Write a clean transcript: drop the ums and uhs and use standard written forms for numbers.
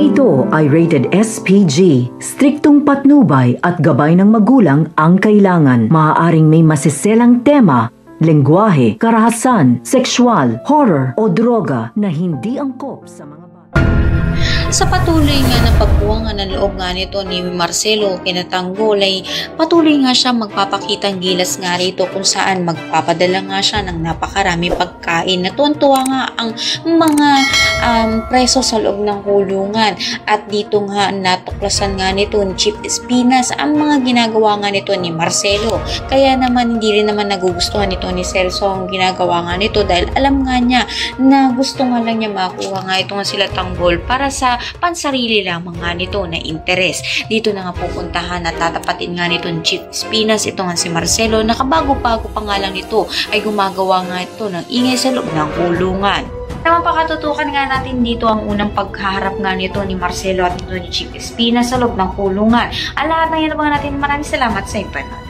Ito ay rated SPG. Striktong patnubay at gabay ng magulang ang kailangan. Maaaring may masiselang tema, lengguwahe, karahasan, sexual, horror o droga na hindi angkop sa mga bata. Sa patuloy nga ng pagbuwang ng loob nga nito ni Marcelo Kinatanggol ay patuloy nga siya magpapakitang gilas nga rito kung saan magpapadala nga siya ng napakaraming pagkain na tuwan-tuwa nga ang mga preso sa loob ng kulungan. At dito nga natuklasan nga nito ni Chief Espinas ang mga ginagawa nga nito ni Marcelo. Kaya naman hindi rin naman nagugustuhan nito ni Celso ang ginagawa nga nito dahil alam nga niya na gusto nga lang niya makuha nga ito nga sila Tanggol para sa pansarili lamang nga nito na interes. Dito na nga pupuntahan at tatapatin nga nito ni Chief Espinas ito nga si Marcelo. Nakabago-bago pa nga lang nito ay gumagawa nga ito ng ingay sa loob ng kulungan. Naman pakatutukan nga natin dito ang unang paghaharap nga nito ni Marcelo at nito ni Chief Espinas sa loob ng kulungan. Alahat na yan naman natin. Maraming salamat sa inyo.